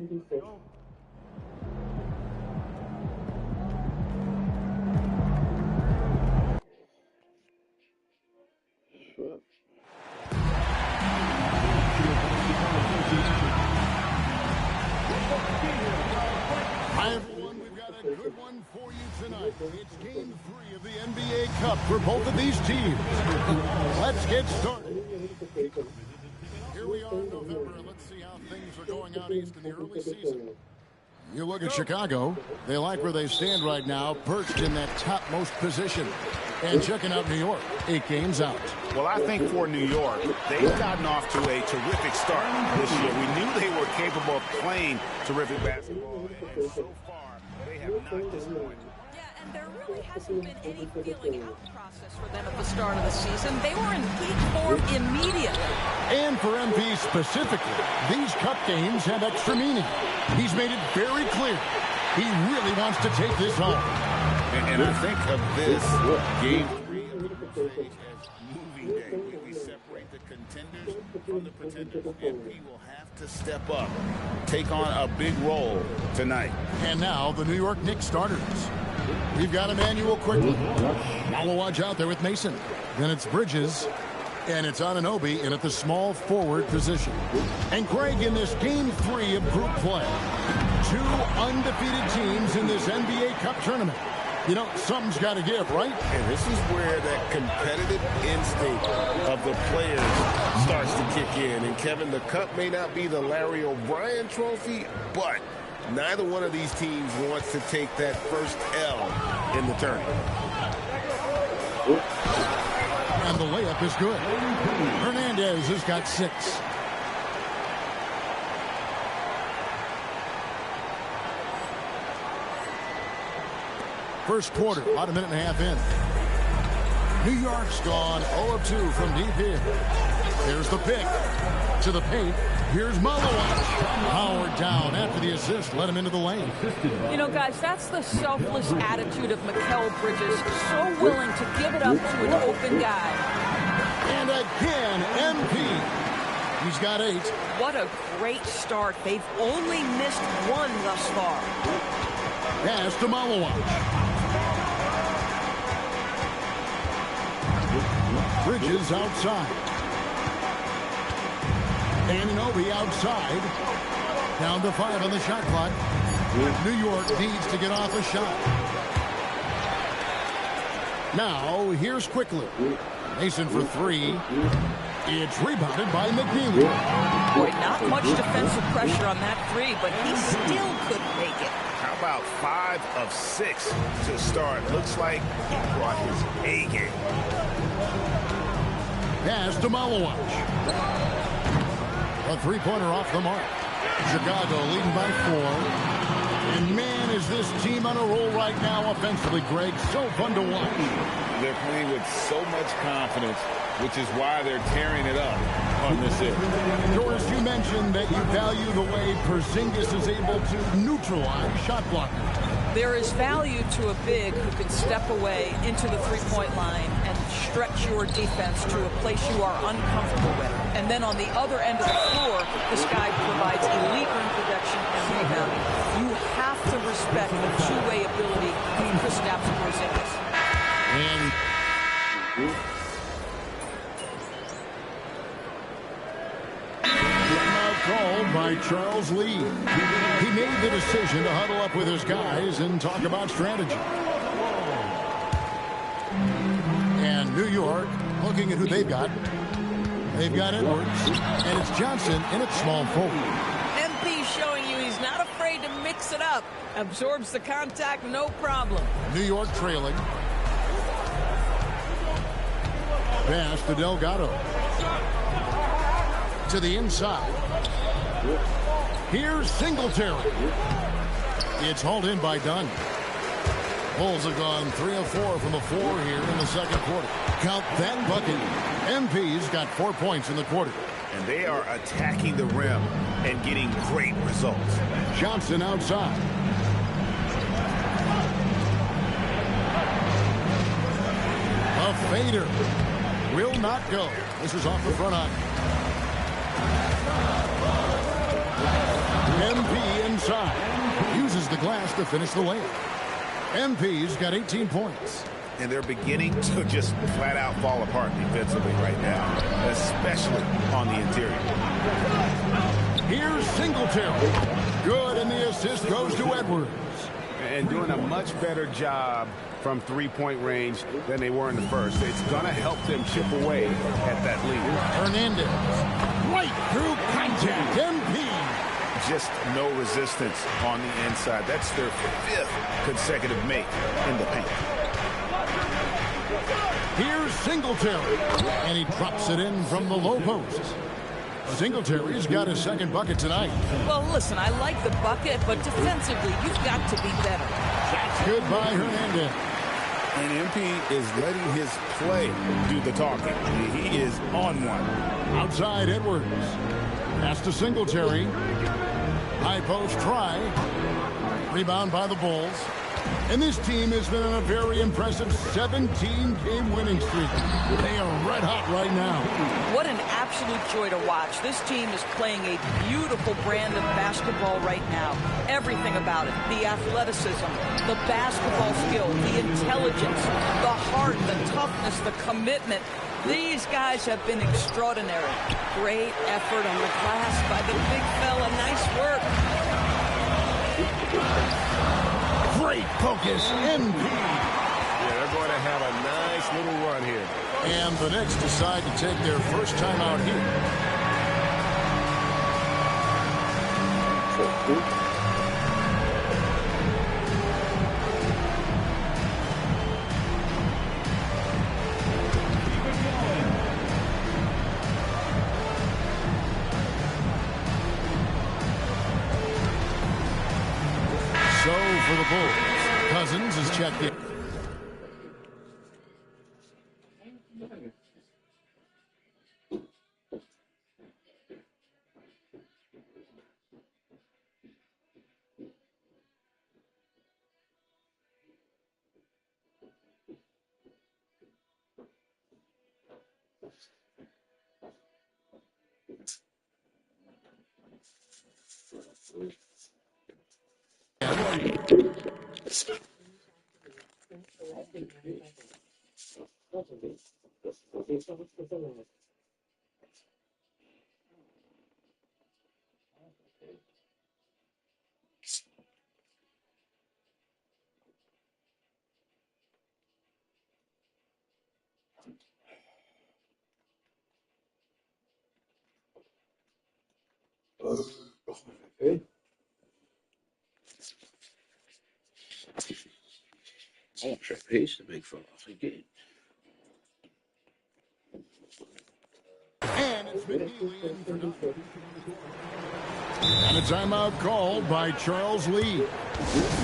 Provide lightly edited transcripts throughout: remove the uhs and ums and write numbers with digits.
Hi, everyone. We've got a good one for you tonight. It's Game 3 of the NBA Cup for both of these teams. Let's get started. Here we are in November, and let's see how things are going out east in the early season. You look at Chicago. They like where they stand right now, perched in that topmost position. And checking out New York, 8 games out. Well, I think for New York, they've gotten off to a terrific start this year. We knew they were capable of playing terrific basketball, and so far, they have not disappointed. Yeah, and there really hasn't been any feeling out process for them at the start of the season. They were in peak form immediately. And for MP specifically, these cup games have extra meaning. He's made it very clear he really wants to take this home. And I think of this Game 3 of the group stage as moving day. We separate the contenders from the pretenders. And we will have to step up, take on a big role tonight. And now the New York Knicks starters. We've got Emmanuel quickly. Malawaj out there with Mason. Then it's Bridges. And it's Anunoby in at the small forward position. And Craig in this Game 3 of group play. 2 undefeated teams in this NBA Cup tournament. You know, something's got to give, right? And this is where that competitive instinct of the players starts to kick in. And, Kevin, the cup may not be the Larry O'Brien trophy, but neither one of these teams wants to take that first L in the tournament. And the layup is good. Hernandez has got 6. First quarter, about a minute and a half in. New York's gone 0 of 2 from deep here. There's the pick to the paint. Here's Malawaj. Howard down after the assist. Let him into the lane. You know, guys, that's the selfless attitude of Mikal Bridges. So willing to give it up to an open guy. And again, MP. He's got 8. What a great start. They've only missed 1 thus far. Pass to Malawaj. Bridges outside. Anunoby outside. Down to 5 on the shot clock. New York needs to get off a shot. Now, here's quickly. Mason for 3. It's rebounded by McNeely. Boy, not much defensive pressure on that 3, but he still couldn't make it. How about 5 of 6 to start? Looks like he brought his A game. Pass to Malawaj. A 3-pointer off the mark. Chicago leading by 4. And man, is this team on a roll right now offensively, Greg. So fun to watch. They're playing with so much confidence, which is why they're tearing it up on this end. Doris, you mentioned that you value the way Porzingis is able to neutralize shot blockers. There is value to a big who can step away into the three-point line and stretch your defense to a place you are uncomfortable with. And then on the other end of the floor, this guy provides elite rim protection and rebounding. You have to respect the two-way ability of Kristaps Porzingis. And called by Charles Lee. He made the decision to huddle up with his guys and talk about strategy. And New York, looking at who they've got. They've got Edwards, and it's Johnson in at small forward. MP showing you he's not afraid to mix it up. Absorbs the contact, no problem. New York trailing. Pass to Delgado. To the inside. Here's Singletary. It's hauled in by Dunn. Bulls have gone 3 of 4 from the floor here in the second quarter. Count that bucket. MP's got 4 points in the quarter. And they are attacking the rim and getting great results. Johnson outside. A fader. Will not go. This is off the front eye. MP inside. Uses the glass to finish the layup. MP's got 18 points. And they're beginning to just flat out fall apart defensively right now, especially on the interior. Here's Singletary. Good, and the assist goes to Edwards. And doing a much better job from three-point range than they were in the first. It's going to help them chip away at that lead. Hernandez. Right through contact. MP. Just no resistance on the inside. That's their 5th consecutive make in the paint. Here's Singletary. And he drops it in from the low post. Singletary's got his 2nd bucket tonight. Well, listen, I like the bucket, but defensively, you've got to be better. That's good by Hernandez. And MP is letting his play do the talking. He is on one. Outside Edwards. Pass to Singletary. High post try. Rebound by the Bulls. And this team has been on a very impressive 17-game winning streak. They are red hot right now. What an absolute joy to watch. This team is playing a beautiful brand of basketball right now. Everything about it. The athleticism, the basketball skill, the intelligence, the heart, the toughness, the commitment. These guys have been extraordinary. Great effort on the glass by the big fella. Nice work. Great focus. MP. Yeah, they're going to have a nice little run here. And the Knicks decide to take their first time out here. So for the Bulls, Cousins is checked in. I want pace to big fella. Again. And it's been in for nothing. And a timeout called by Charles Lee.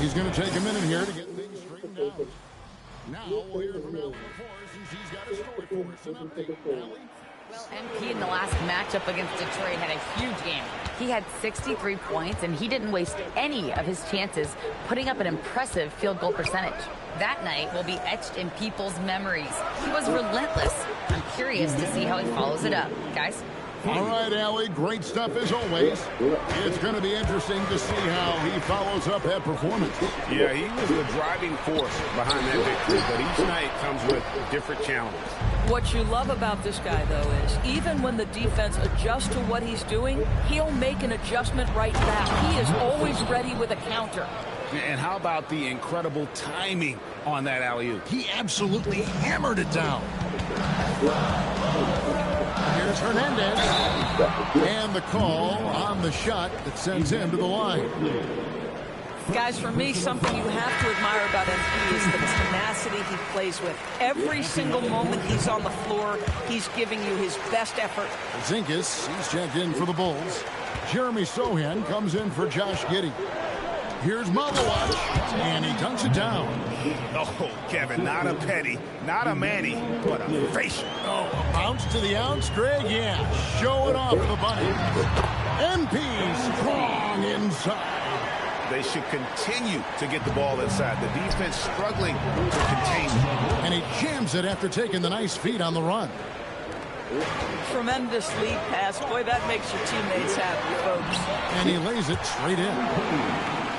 He's going to take a minute here to get things straightened out. Now we'll hear from Allie LaForce, and she's got a story for us. An update. Allie? Well, MP in the last matchup against Detroit had a huge game. He had 63 points, and he didn't waste any of his chances, putting up an impressive field goal percentage. That night will be etched in people's memories. He was relentless. I'm curious to see how he follows it up. Guys? All right, Allie, great stuff as always. It's going to be interesting to see how he follows up that performance. Yeah, he was the driving force behind that victory, but each night comes with different challenges. What you love about this guy, though, is even when the defense adjusts to what he's doing, he'll make an adjustment right back. He is always ready with a counter. And how about the incredible timing on that alley-oop? He absolutely hammered it down. Here's Hernandez. And the call on the shot that sends him to the line. Guys, for me, something you have to admire about MP is the tenacity he plays with. Every single moment he's on the floor, he's giving you his best effort. Zinkas, he's checked in for the Bulls. Jeremy Sohan comes in for Josh Giddey. Here's Malawach, and he dunks it down. Oh, Kevin, not a petty, not a Manny, but a facial. Oh, a bounce to the ounce, Greg? Yeah, show it off the bunny. MP strong inside. They should continue to get the ball inside. The defense struggling to contain it. And he jams it after taking the nice feed on the run. Tremendous lead pass. Boy, that makes your teammates happy, folks. And he lays it straight in.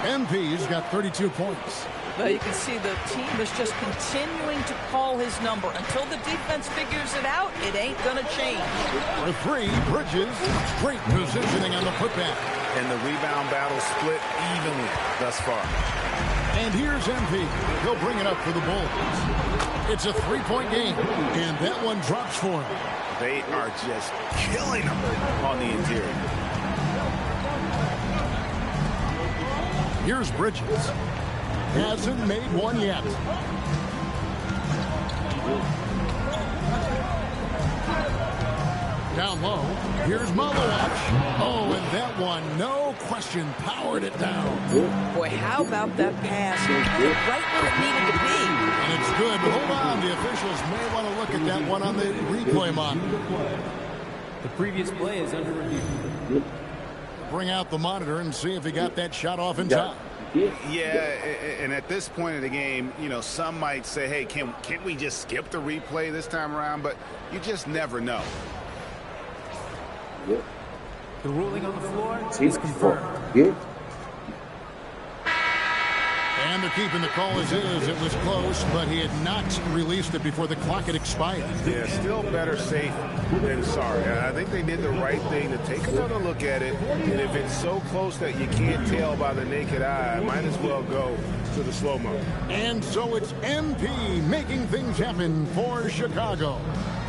MP's got 32 points. Well, you can see the team is just continuing to call his number. Until the defense figures it out, it ain't going to change. For three, Bridges. Great positioning on the putback. And the rebound battle split evenly thus far. And here's MP. He'll bring it up for the Bulls. It's a three-point game, and that one drops for him. They are just killing them on the interior. Here's Bridges. Hasn't made one yet. Down low. Here's Malowacz. Oh, and that one, no question, powered it down. Boy, how about that pass? Right where it needed to be. And it's good, but hold on. The officials may want to look at that one on the replay monitor. The previous play is under review. Bring out the monitor and see if he got that shot off in time. Yeah, and at this point of the game, you know, some might say, hey, can't we just skip the replay this time around? But you just never know. The ruling on the floor is confirmed. And they're keeping the call as is. It was close, but he had not released it before the clock had expired. Yeah, still better safe than sorry. I think they did the right thing to take another look at it. And if it's so close that you can't tell by the naked eye, might as well go to the slow-mo. And so it's MP making things happen for Chicago.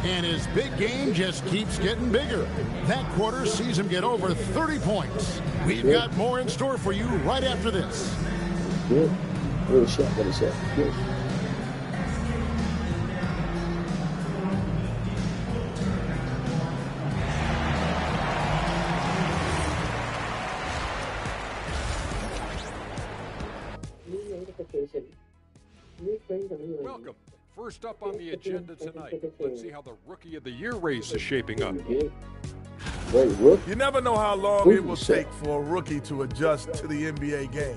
And his big game just keeps getting bigger. That quarter sees him get over 30 points. We've got more in store for you right after this. Good. Good shot, good shot. Good. Welcome. First up on the agenda tonight, let's see how the Rookie of the Year race is shaping up. You never know how long it will take for a rookie to adjust to the NBA game.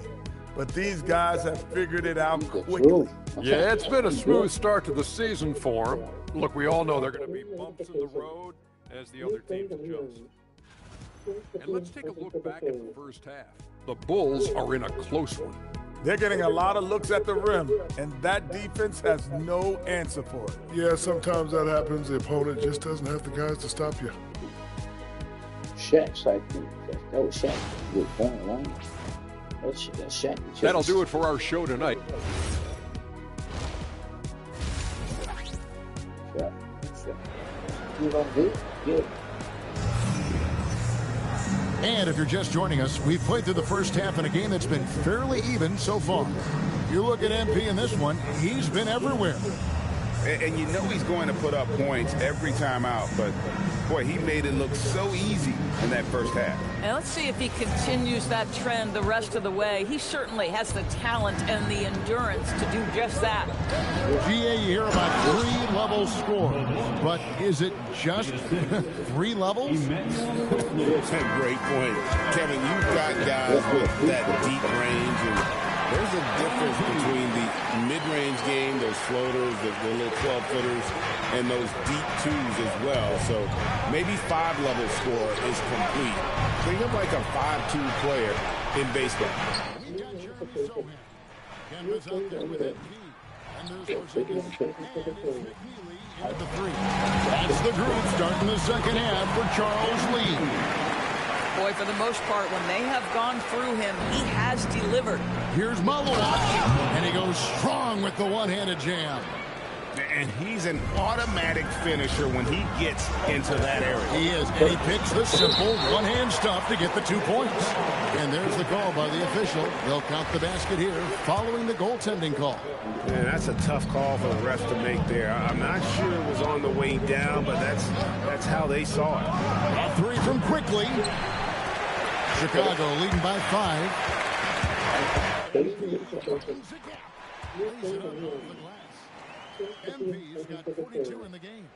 But these guys have figured it out quickly. Yeah, it's been a smooth start to the season for them. Look, we all know there are going to be bumps in the road as the other teams adjust. And let's take a look back at the first half. The Bulls are in a close one. They're getting a lot of looks at the rim, and that defense has no answer for it. Yeah, sometimes that happens. The opponent just doesn't have the guys to stop you. Shaq's like that was Shaq. Good point, line. That's Shaq. That'll do it for our show tonight. Good. And if you're just joining us, we've played through the first half in a game that's been fairly even so far. You look at MP in this one, he's been everywhere. And you know he's going to put up points every time out, but boy, he made it look so easy in that first half. And let's see if he continues that trend the rest of the way. He certainly has the talent and the endurance to do just that. GA, you hear about three-level score, but is it just three levels? That's a great point. Kevin, you've got guys with that deep range, and there's a difference between the mid-range game, those floaters, the little 12-footers, and those deep twos as well. So maybe five-level score is complete. Think of like a 5-2 player in baseball. We got Jeremy Sohan. Canvas out there with MP. And there's Porzingis. And it's McNeely into the three. That's the group starting the second half for Charles Lee. Boy, for the most part, when they have gone through him, he has delivered. Here's Malowacz, and he goes strong with the one-handed jam. And he's an automatic finisher when he gets into that area. He is, and he picks the simple one-hand stuff to get the 2 points. And there's the call by the official. They'll count the basket here following the goaltending call. Man, that's a tough call for the refs to make there. I'm not sure it was on the way down, but that's how they saw it. A three from Quickly. Chicago leading by 5. MP's got 42 in the game.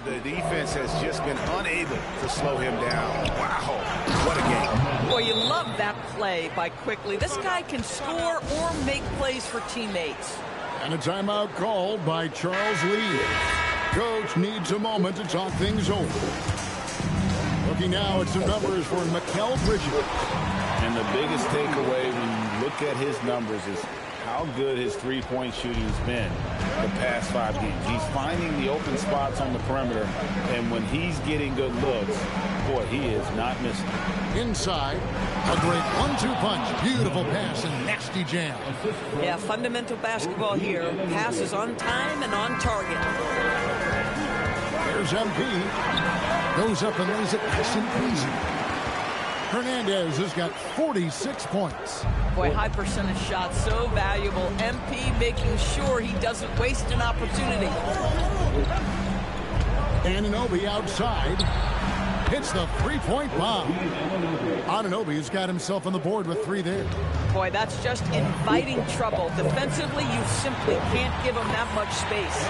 The defense has just been unable to slow him down. Wow, what a game. Boy, you love that play by Quickly. This guy can score or make plays for teammates. And a timeout called by Charles Lee. Coach needs a moment to talk things over. Looking now at some numbers for Mikal Bridges. And the biggest takeaway when you look at his numbers is how good his three-point shooting has been the past 5 games. He's finding the open spots on the perimeter, and when he's getting good looks, boy, he is not missing. Inside, a great 1-2 punch. Beautiful pass and nasty jam. Yeah, fundamental basketball here. Passes on time and on target. There's MP. Goes up and lays it nice and easy. Hernandez has got 46 points. Boy, high percentage shots, so valuable. MP making sure he doesn't waste an opportunity. Anunoby outside. Hits the three-point bomb. Anunoby has got himself on the board with 3 there. Boy, that's just inviting trouble. Defensively, you simply can't give him that much space.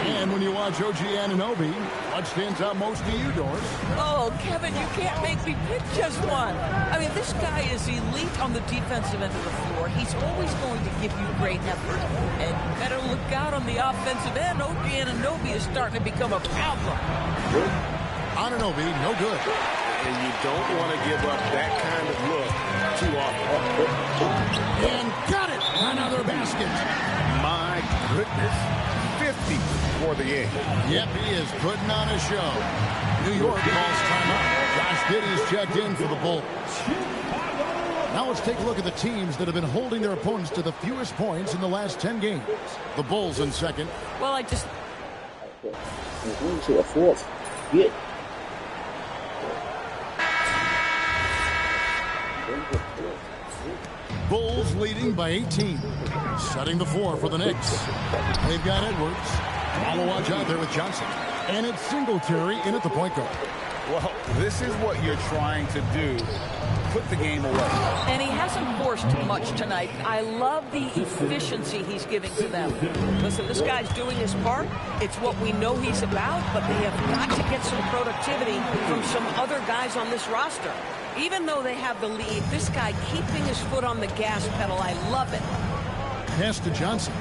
And when you watch OG Anunoby, what stands out most to you, Doris? Oh, Kevin, you can't make me pick just one. I mean, this guy is elite on the defensive end of the floor. He's always going to give you great effort. And better look out on the offensive end. OG Anunoby is starting to become a problem. Anunoby, no good. And you don't want to give up that kind of look too often. And got it! Another basket. My goodness. 50 for the game. Yep, he is putting on a show. New York calls timeout. Josh Giddey's checked in for the Bulls. Now let's take a look at the teams that have been holding their opponents to the fewest points in the last 10 games. The Bulls in second. Well, I just... To a fourth. Good. Bulls leading by 18. Setting the floor for the Knicks. They've got Edwards. Malawaj out there with Johnson. And it's Singletary in at the point guard. Well, this is what you're trying to do. Put the game away. And he hasn't forced much tonight. I love the efficiency he's giving to them. Listen, this guy's doing his part. It's what we know he's about, but they have got to get some productivity from some other guys on this roster. Even though they have the lead, this guy keeping his foot on the gas pedal, I love it. Pass to Johnson.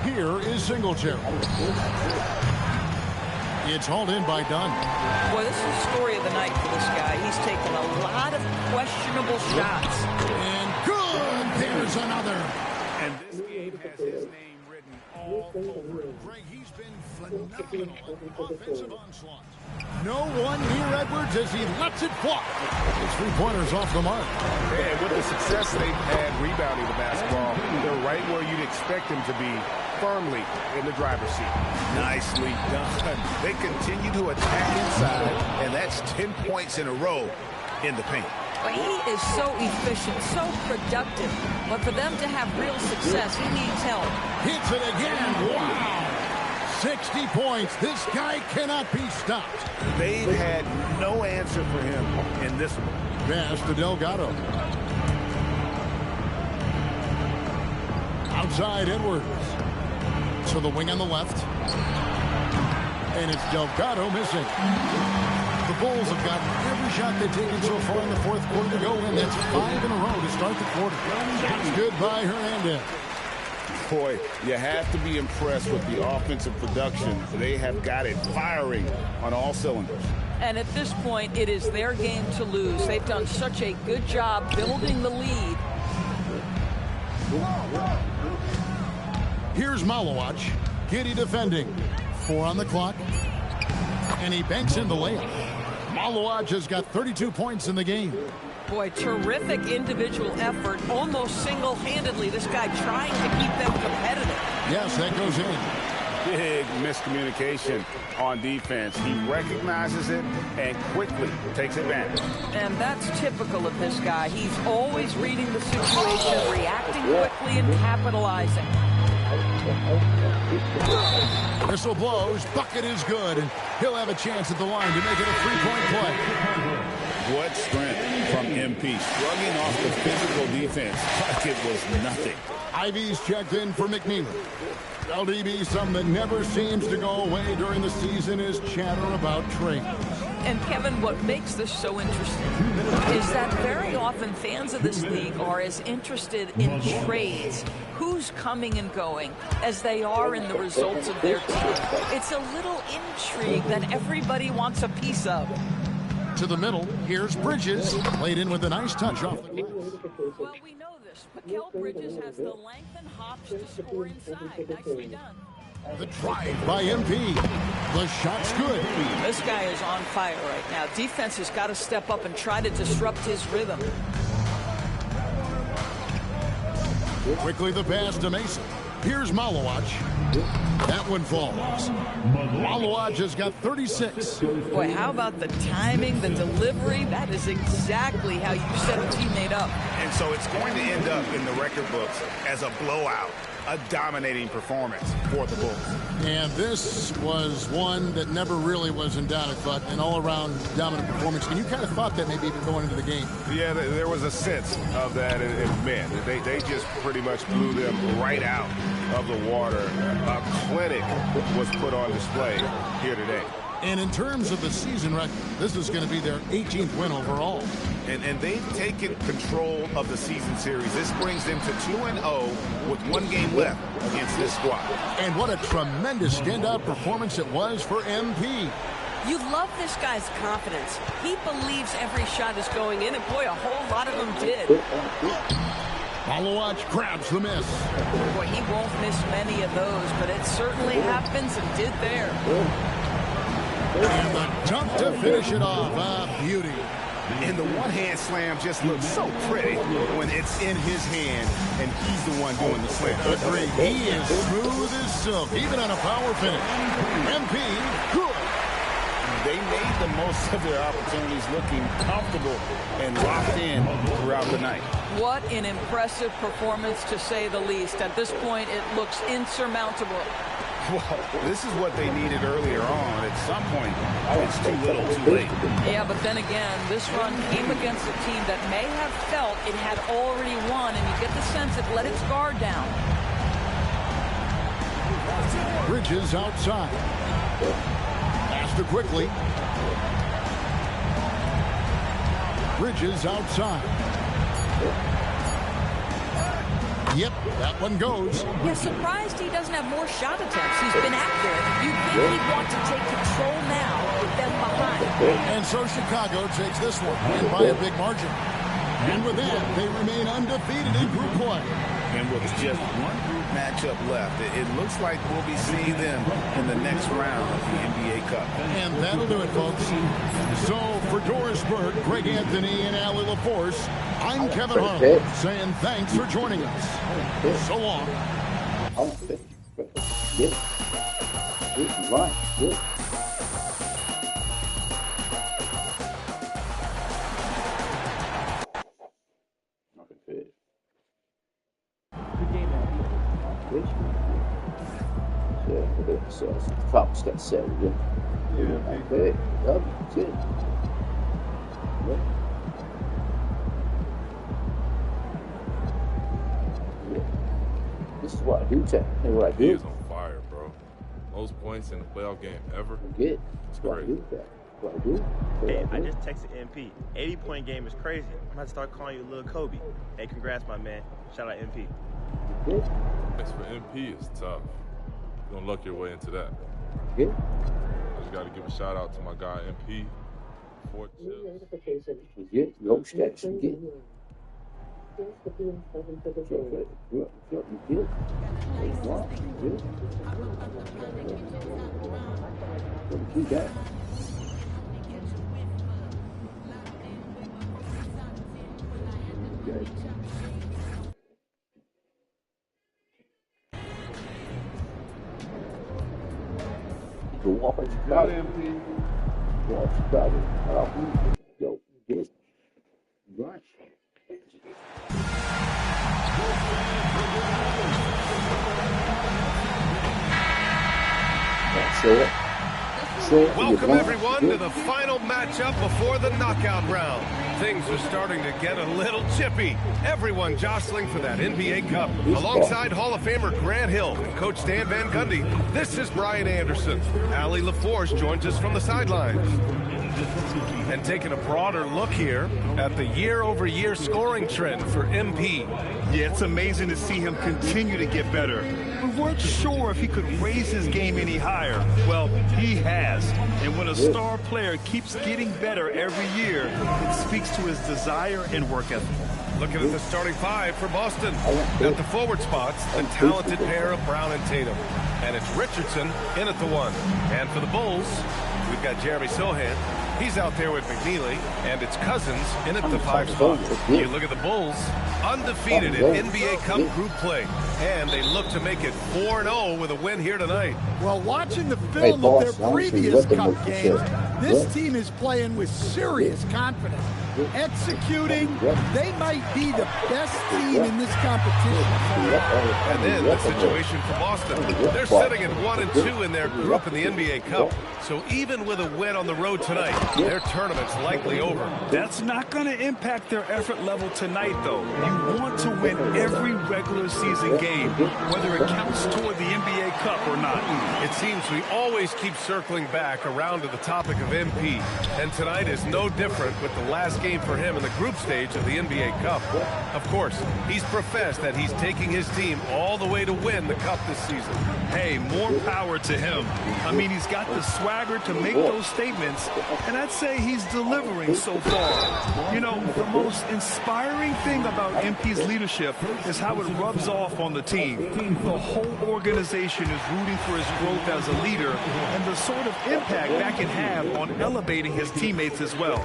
Here is Singletary. It's hauled in by Dunn. Boy, this is the story of the night for this guy. He's taken a lot of questionable shots. And good! There's another. And this game has his name written all over it. Greg, he's been phenomenal on offensive onslaught. No one near Edwards as he lets it fly. His three-pointers off the mark. And with the success they've had rebounding the basketball, they're right where you'd expect them to be, firmly in the driver's seat. Nicely done. They continue to attack inside, and that's 10 points in a row in the paint. But he is so efficient, so productive. But for them to have real success, he needs help. Hits it again. Wow. 60 points. This guy cannot be stopped. They've had no answer for him in this one. Pass to Delgado. Outside Edwards. So the wing on the left. And it's Delgado missing. The Bulls have got every shot they've taken so far in the fourth quarter to go in. That's 5 in a row to start the quarter. That's good by Hernandez. Boy, you have to be impressed with the offensive production. They have got it firing on all cylinders. And at this point, it is their game to lose. They've done such a good job building the lead. Here's Malawaj. Giddey defending. 4 on the clock. And he banks in the layup. Malawaj has got 32 points in the game. Boy, terrific individual effort, almost single-handedly. This guy trying to keep them competitive. Yes, that goes in. Big miscommunication on defense. He recognizes it and quickly takes advantage. And that's typical of this guy. He's always reading the situation, reacting quickly, and capitalizing. Whistle blows. Bucket is good. And he'll have a chance at the line to make it a three-point play. What strength from MP. Shrugging off the physical defense like it was nothing. Ivy's checked in for McNeely. LDB, something that never seems to go away during the season is chatter about trades. And Kevin, what makes this so interesting is that very often fans of this league are as interested in trades, who's coming and going, as they are in the results of their team. It's a little intrigue that everybody wants a piece of. To the middle, here's Bridges. Played in with a nice touch off the glass. Well, we know this. Mikal Bridges has the length and hops to score inside. Nicely done. The drive by MP. The shot's good. This guy is on fire right now. Defense has got to step up and try to disrupt his rhythm. Quickly the pass to Mason. Here's Malawach. That one falls. Malawach has got 36. Boy, how about the timing, the delivery? That is exactly how you set a teammate up. And so it's going to end up in the record books as a blowout, a dominating performance for the Bulls. And this was one that never really was in doubt, I thought, an all-around dominant performance. And you kind of thought that maybe even going into the game. Yeah, there was a sense of that in men. They just pretty much blew them right out of the water. A clinic was put on display here today. And in terms of the season record, this is going to be their 18th win overall. And they've taken control of the season series. This brings them to 2-0 with 1 game left against this squad. And what a tremendous standout performance it was for MP. You love this guy's confidence. He believes every shot is going in, and boy, a whole lot of them did. Malawach grabs the miss. Boy, he won't miss many of those, but it certainly happens and did there. And the dunk to finish it off. A beauty. And the one-hand slam just looks so pretty when it's in his hand and he's the one doing the slam. Agreed. He is smooth as silk, even on a power finish. MP, good. They made the most of their opportunities, looking comfortable and locked in throughout the night. What an impressive performance, to say the least. At this point, it looks insurmountable. Well, this is what they needed earlier on. At some point, it's too little, too late. Yeah, but then again, this run came against a team that may have felt it had already won, and you get the sense it let its guard down. Bridges outside. Pass to Quickly. Bridges outside. Yep, that one goes. Yeah, surprised he doesn't have more shot attempts. He's been accurate. You'd think he'd want to take control now with them behind. And so Chicago takes this one, and by a big margin. And with that, they remain undefeated in group play. And with just one group matchup left, it looks like we'll be seeing them in the next round of the NBA Cup. And that'll do it, folks. So for Doris Burke, Greg Anthony, and Allie LaForce, I'm Kevin Harlan, saying thanks for joining us. So long. So Fox got set. Okay. Good. This is what I do, Tech. And what I do. He is on fire, bro. Most points in a playoff game ever. Good. That's what I do, Tech. What I do. Hey, I just texted MP. 80-point game is crazy. I'm about to start calling you Lil Kobe. Hey, congrats, my man. Shout out MP. Good. Thanks for MP is tough. You're gonna luck your way into that. Good. I just gotta give a shout out to my guy MP. Fort Chips. Good. Go steps. Good. Keep that. Good. Go up and start it. Go up and start it. Go. Get. Right. Welcome everyone to the final matchup before the knockout round. Things are starting to get a little chippy. Everyone jostling for that NBA Cup. Alongside Hall of Famer Grant Hill and Coach Stan Van Gundy, this is Brian Anderson. Allie LaForce joins us from the sidelines. And taking a broader look here at the year-over-year scoring trend for MP. Yeah, it's amazing to see him continue to get better. We weren't sure if he could raise his game any higher. Well, he has. And when a star player keeps getting better every year, it speaks to his desire and work ethic. Looking at the starting five for Boston. At the forward spots, the talented pair of Brown and Tatum. And it's Richardson in at the 1. And for the Bulls, we've got Jeremy Sohan. He's out there with McNeely, and it's Cousins in at the 5 spot. You look at the Bulls, undefeated in NBA Cup group play, and they look to make it 4-0 with a win here tonight. Well, watching the film of their previous Cup games, this team is playing with serious confidence. Executing, they might be the best team in this competition. And then the situation for Boston. They're sitting at 1-2 in their group in the NBA Cup. So even with a win on the road tonight, their tournament's likely over. That's not going to impact their effort level tonight, though. You want to win every regular season game, whether it counts toward the NBA Cup or not. It seems we always keep circling back around to the topic of MP. And tonight is no different with the last game for him in the group stage of the NBA Cup. Of course, he's professed that he's taking his team all the way to win the Cup this season. Hey, more power to him. I mean, he's got the swagger to make those statements, and I'd say he's delivering so far. You know, the most inspiring thing about MP's leadership is how it rubs off on the team. The whole organization is rooting for his growth as a leader and the sort of impact that can have on elevating his teammates as well.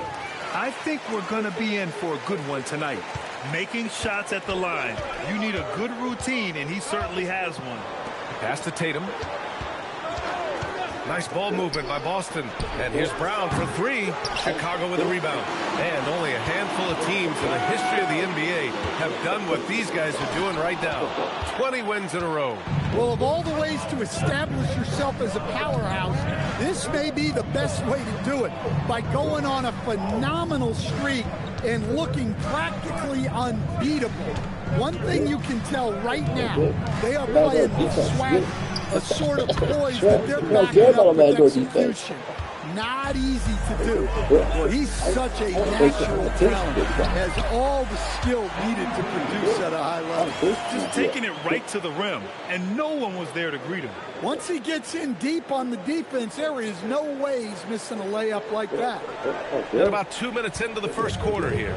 I think we're going to be in for a good one tonight. Making shots at the line. You need a good routine, and he certainly has one. Pass to Tatum. Nice ball movement by Boston. And here's Brown for 3. Chicago with a rebound. And only a handful of teams in the history of the NBA have done what these guys are doing right now. 20 wins in a row. Well, of all the ways to establish yourself as a powerhouse, this may be the best way to do it, by going on a phenomenal streak and looking practically unbeatable. One thing you can tell right now, they are playing with swagger, a sort of poise that they're backing up with execution. Not easy to do. Well, he's such a natural talent, has all the skill needed to produce at a high level. Just taking it right to the rim, and no one was there to greet him. Once he gets in deep on the defense, there is no way he's missing a layup like that. And about 2 minutes into the first quarter here.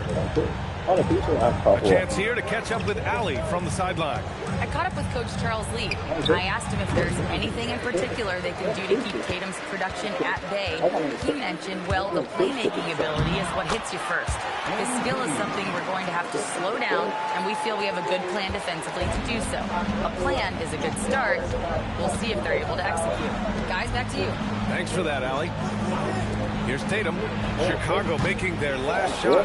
A chance here to catch up with Allie from the sideline. I caught up with Coach Charles Lee. I asked him if there's anything in particular they can do to keep Tatum's production at bay. He mentioned, well, the playmaking ability is what hits you first. His skill is something we're going to have to slow down, and we feel we have a good plan defensively to do so. A plan is a good start. We'll see if they're able to execute. Guys, back to you. Thanks for that, Allie. Here's Tatum. Chicago making their last shot.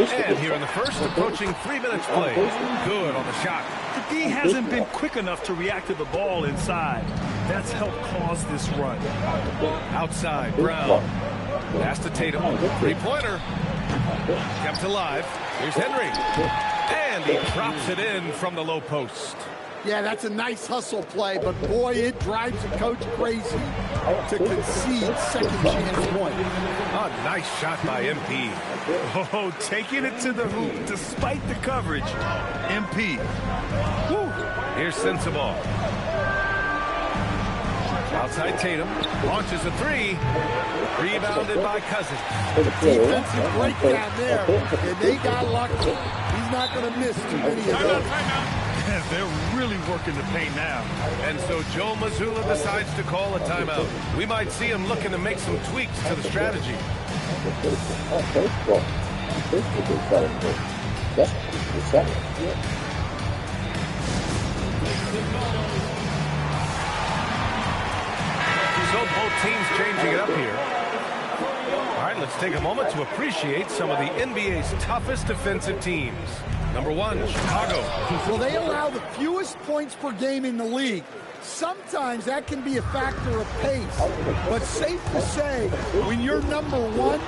And here in the first, approaching 3 minutes play. Good on the shot. The D hasn't been quick enough to react to the ball inside. That's helped cause this run. Outside, Brown. Pass to Tatum. Three-pointer. Kept alive. Here's Henry. And he drops it in from the low post. Yeah, that's a nice hustle play, but boy, it drives a coach crazy to concede second chance point. A nice shot by MP. Oh, taking it to the hoop despite the coverage. MP. Woo. Here's Sensabaugh. Outside Tatum. Launches a 3. Rebounded by Cousins. Defensive breakdown there, and they got lucky. He's not going to miss too many of those. They're really working the paint now. And so Joe Mazzulla decides to call a timeout. We might see him looking to make some tweaks to the strategy. So both teams changing it up here. All right, let's take a moment to appreciate some of the NBA's toughest defensive teams. Number 1, Chicago. Well, they allow the fewest points per game in the league. Sometimes that can be a factor of pace. But safe to say, when you're number 1,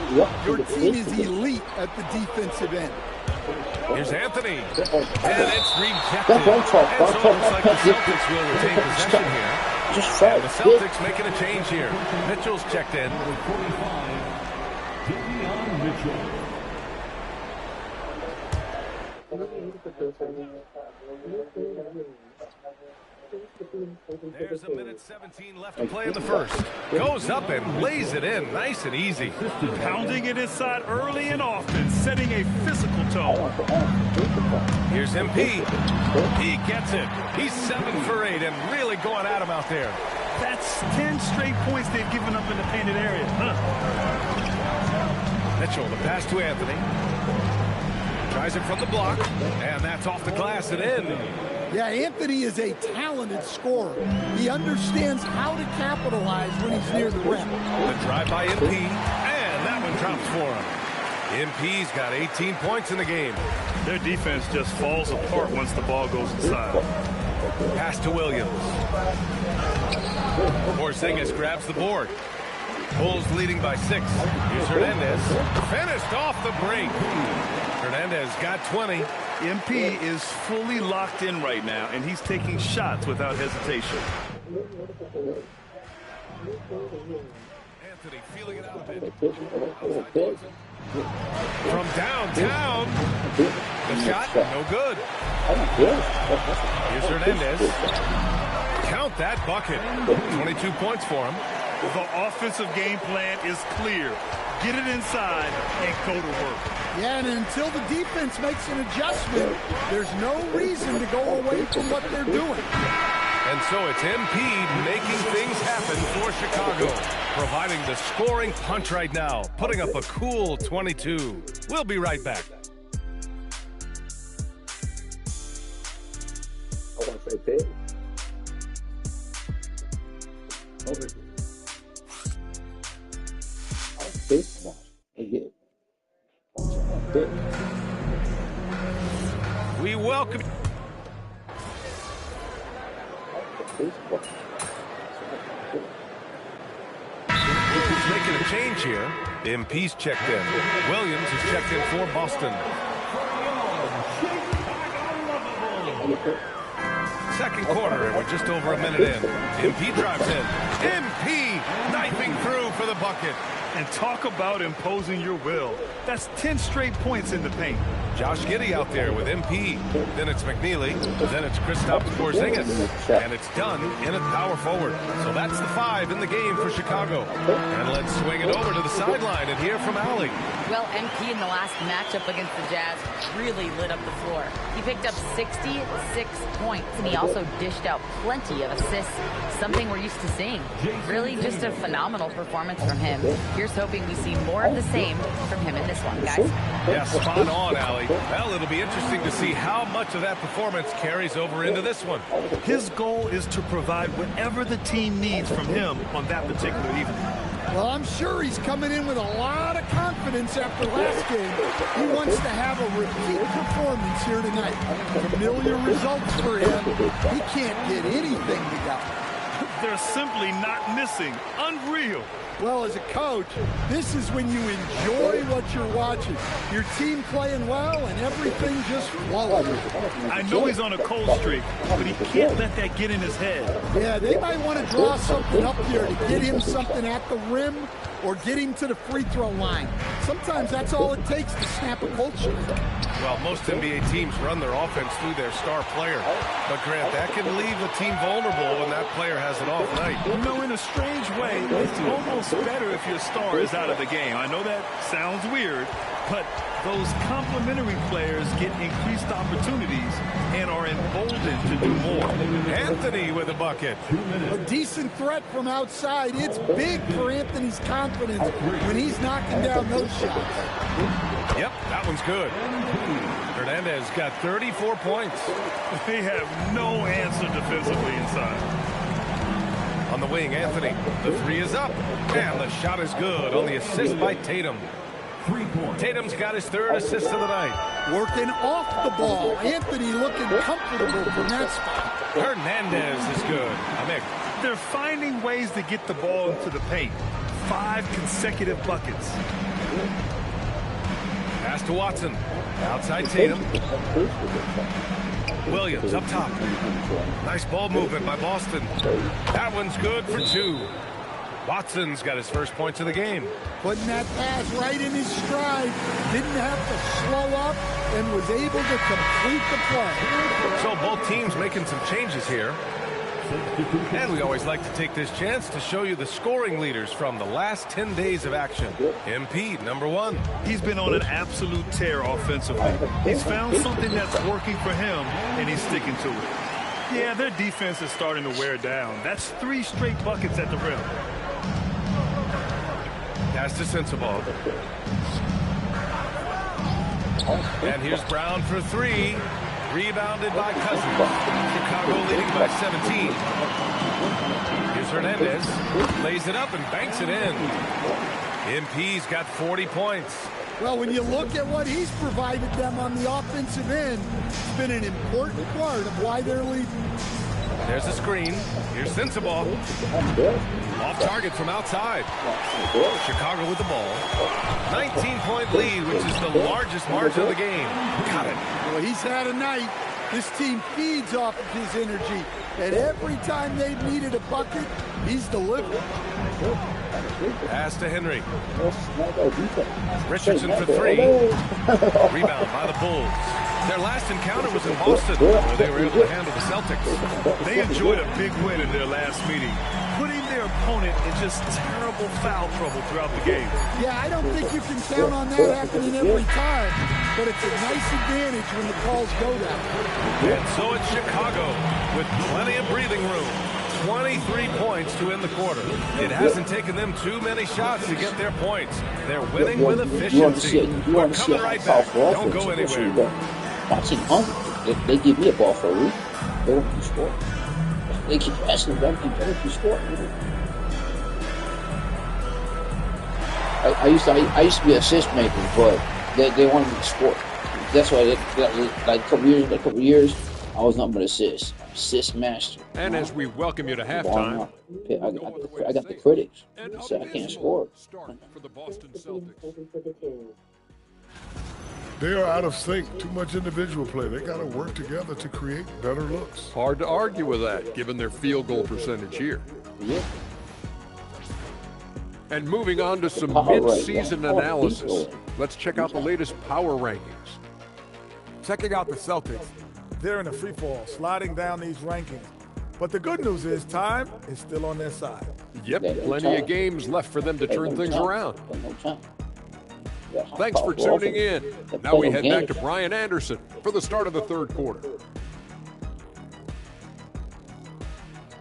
your team is elite at the defensive end. Here's Anthony. And it's rejected. And so it looks like the Celtics will retain possession here. And the Celtics making a change here. Mitchell's checked in. There's a minute 17 left to play in the first. Goes up and lays it in nice and easy. Pounding it inside early and often, setting a physical tone. Here's MP. He gets it. He's 7 for 8 and really going at him out there. That's 10 straight points they've given up in the painted area. Mitchell, the pass to Anthony. Tries it from the block, and that's off the glass and in. Yeah, Anthony is a talented scorer. He understands how to capitalize when he's near the rim. The drive by MP, and that one drops for him. MP's got 18 points in the game. Their defense just falls apart once the ball goes inside. Pass to Williams. Porzingis grabs the board. Bulls leading by 6. Here's Hernandez. Finished off the break. Hernandez got 20. MP is fully locked in right now, and he's taking shots without hesitation. Anthony feeling it out a bit. From downtown. The shot, no good. Here's Hernandez. Count that bucket. 22 points for him. The offensive game plan is clear. Get it inside and go to work. Yeah, and until the defense makes an adjustment, there's no reason to go away from what they're doing. And so it's MP making things happen for Chicago, providing the scoring punch right now, putting up a cool 22. We'll be right back. I want to say Ted. Baseball again. We welcome. He's making a change here. MP's checked in. Williams is checked in for Boston. Second quarter, and we're just over a minute in. MP drives in. MP knifing through for the bucket. And talk about imposing your will. That's 10 straight points in the paint. Josh Giddey out there with MP. Then it's McNeely. Then it's Kristaps Porzingis. And it's done in a power forward. So that's the 5 in the game for Chicago. And let's swing it over to the sideline and hear from Allie. Well, MP in the last matchup against the Jazz really lit up the floor. He picked up 66 points, and he also dished out plenty of assists, something we're used to seeing. Really just a phenomenal performance from him. Here's hoping we see more of the same from him in this one, guys. Yeah, spot on, Allie. Well, it'll be interesting to see how much of that performance carries over into this one. His goal is to provide whatever the team needs from him on that particular evening. Well, I'm sure he's coming in with a lot of confidence after last game. He wants to have a repeat performance here tonight. Familiar results for him. He can't get anything together. They're simply not missing. Unreal. Well, as a coach, this is when you enjoy what you're watching. Your team playing well and everything just flowing. I know he's on a cold streak, but he can't let that get in his head. Yeah, they might want to draw something up here to get him something at the rim or get him to the free throw line. Sometimes that's all it takes to snap a cold streak. Well, most NBA teams run their offense through their star player. But, Grant, that can leave a team vulnerable when that player has an off night. You know, in a strange way, it's almost better if your star is out of the game. I know that sounds weird, but those complementary players get increased opportunities and are emboldened to do more. Anthony with a bucket. A decent threat from outside. It's big for Anthony's confidence when he's knocking down those shots. Yep, that one's good. Hernandez got 34 points. They have no answer defensively inside. On the wing, Anthony. The 3 is up. And the shot is good on the assist by Tatum. Tatum's got his 3rd assist of the night. Working off the ball. Anthony looking comfortable from that spot. Hernandez is good. Amik. They're finding ways to get the ball into the paint. 5 consecutive buckets. Pass to Watson. Outside Tatum. Williams up top. Nice ball movement by Boston. That one's good for 2. Watson's got his first points of the game. Putting that pass right in his stride. Didn't have to slow up and was able to complete the play. So both teams making some changes here. And we always like to take this chance to show you the scoring leaders from the last 10 days of action. MP, number 1. He's been on an absolute tear offensively. He's found something that's working for him, and he's sticking to it. Yeah, their defense is starting to wear down. That's 3 straight buckets at the rim. Pass to Sensabaugh. And here's Brown for 3. Rebounded by Cousins. Chicago leading by 17. Here's Hernandez. Lays it up and banks it in. MP's got 40 points. Well, when you look at what he's provided them on the offensive end, it's been an important part of why they're leading. There's a screen. Here's Sensabaugh. Off target from outside. Chicago with the ball. 19-point lead, which is the largest margin of the game. Got it. Well, he's had a night. This team feeds off of his energy. And every time they've needed a bucket, he's delivered. Pass to Henry. Richardson for 3. Rebound by the Bulls. Their last encounter was in Boston, where they were able to handle the Celtics. They enjoyed a big win in their last meeting, putting their opponent in just terrible foul trouble throughout the game. Yeah, I don't think you can count on that happening every time, but it's a nice advantage when the calls go that way. And so it's Chicago with plenty of breathing room. 23 points to end the quarter. It hasn't taken them too many shots to get their points. They're winning with efficiency. We're coming right back. Don't go anywhere. My team hungry. They give me a ball for a week. They want to score. They keep asking them to score. I used to be an assist maker, but they wanted me to score. That's why like a couple years, I was not but assist master. And as we welcome you to halftime, I got the critics. So I can't score. Start for the Boston Celtics. They are out of sync. Too much individual play. They got to work together to create better looks. Hard to argue with that, given their field goal percentage here. Yeah. And moving on to some mid-season analysis, let's check out the latest power rankings. Checking out the Celtics. They're in a free fall, sliding down these rankings. But the good news is time is still on their side. Yep, plenty of games left for them to turn things around. Thanks for tuning in. Now we head back to Brian Anderson for the start of the third quarter.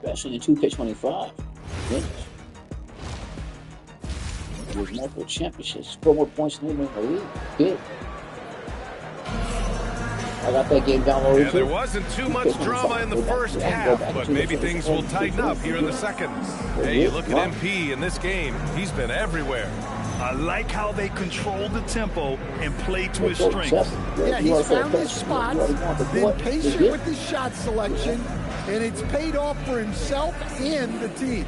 Especially in 2K25. Goodness. With multiple championships, 4 more points than them in the league. Good. I got that game downloaded. Yeah, there wasn't too much drama in the first half, but maybe things will tighten up here in the second. Hey, you look at MP in this game, he's been everywhere. I like how they control the tempo and play to his strengths. Yeah, he's found his spots, been patient with his shot selection, and it's paid off for himself and the team.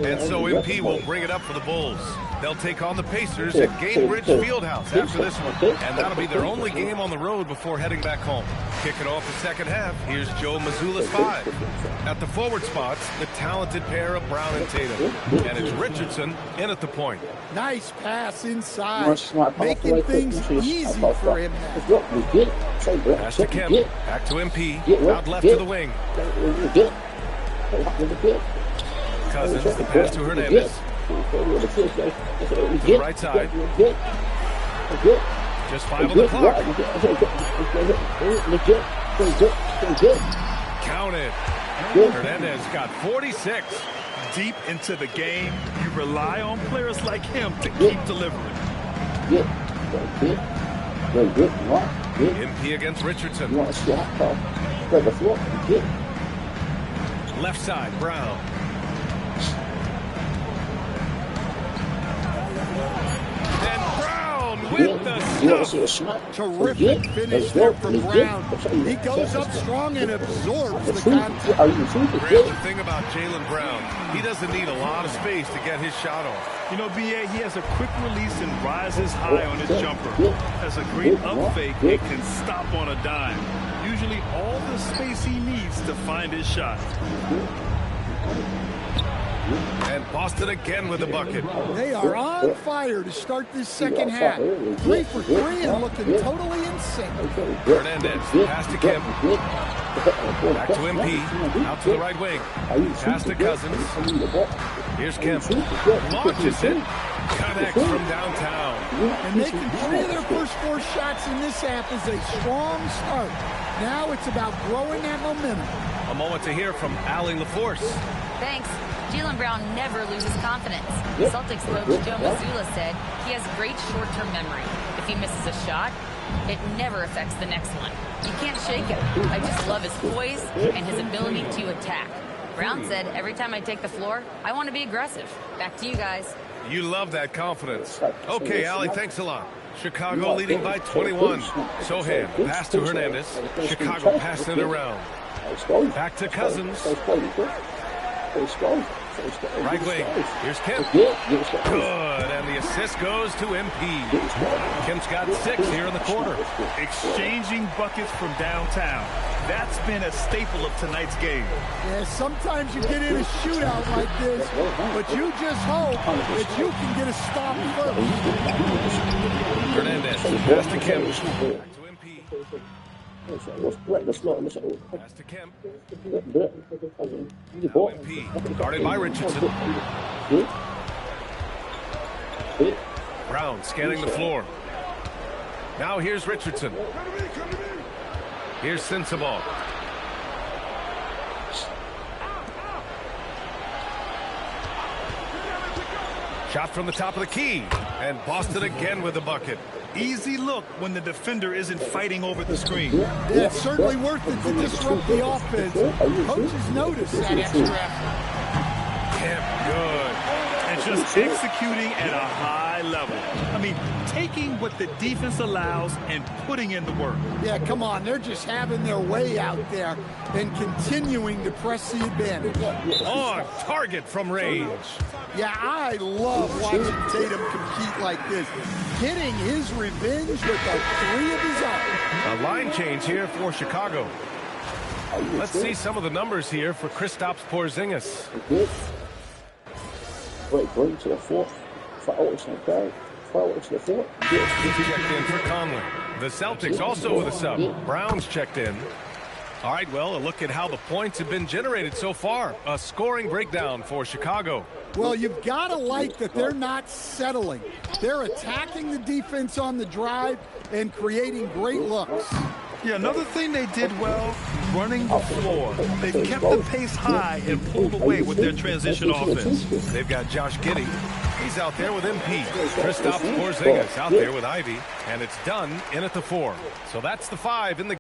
And so MP will bring it up for the Bulls. They'll take on the Pacers at Gainbridge Fieldhouse after this one. And that'll be their only game on the road before heading back home. Kicking off the second half, here's Joe Mazzulla's 5. At the forward spots, the talented pair of Brown and Tatum. And it's Richardson in at the point. Nice pass inside, making things easy for him now. Pass to Kemp, back to MP, out left to the wing. Cousins, the pass to Hernandez. To the right side. Just 5 on the clock. Counted. Hernandez got 46. Deep into the game, you rely on players like him to keep delivering. MP against Richardson. Left side, Brown. With the stuff. Terrific finish there from Brown. He goes up strong and absorbs the contact. Here's the thing about Jaylen Brown. He doesn't need a lot of space to get his shot off. You know, B.A., he has a quick release and rises high on his jumper. Has a great up fake and can stop on a dime. Usually all the space he needs to find his shot. And Boston again with the bucket. They are on fire to start this second half. 3 for 3 and looking totally insane. Hernandez, pass to Kemp. Back to MP, out to the right wing. Pass to Cousins. Here's Kemp. Launches it. Connects from downtown. And making 3 of their first 4 shots in this half is a strong start. Now it's about growing that momentum. A moment to hear from Allie LaForce. Thanks. Jaylen Brown never loses confidence. Celtics coach Joe Mazzulla said he has great short-term memory. If he misses a shot, it never affects the next one. You can't shake him. I just love his poise and his ability to attack. Brown said, every time I take the floor, I want to be aggressive. Back to you guys. You love that confidence. Okay, Allie, thanks a lot. Chicago leading by 21. Sohan, pass to Hernandez. Chicago passing it around. Back to Cousins. Right wing. Here's Kemp. Good. And the assist goes to MP. Kemp's got 6 here in the quarter. Exchanging buckets from downtown. That's been a staple of tonight's game. Yeah, sometimes you get in a shootout like this, but you just hope that you can get a stop first. Hernandez, pass to Kemp. Back to MP. Pass to Kemp. Now MP, guarded by Richardson. Brown scanning the floor. Now here's Richardson. Here's Sensabaugh. Shot from the top of the key. And Boston again with the bucket. Easy look when the defender isn't fighting over the screen. Yeah, it's certainly worth it to disrupt the offense. Coaches notice that extra effort. Kemp, good. And just executing at a high level. I mean, taking what the defense allows and putting in the work. Yeah, come on. They're just having their way out there and continuing to press the advantage. On target from range. Yeah, I love watching Tatum compete like this. Getting his revenge with a 3 of his own. A line change here for Chicago. Let's see some of the numbers here for Kristaps Porzingis. Wait, bring to the 4th. Fireworks okay. Fireworks to the 4th. Checked in for Conley. The Celtics also with a sub. Brown's checked in. All right, well, a look at how the points have been generated so far. A scoring breakdown for Chicago. Well, you've got to like that they're not settling. They're attacking the defense on the drive and creating great looks. Yeah, another thing they did well, running the floor. They kept the pace high and pulled away with their transition offense. They've got Josh Giddey. He's out there with MP. Kristaps Porzingis out there with Ivy. And it's done in at the 4. So that's the 5 in the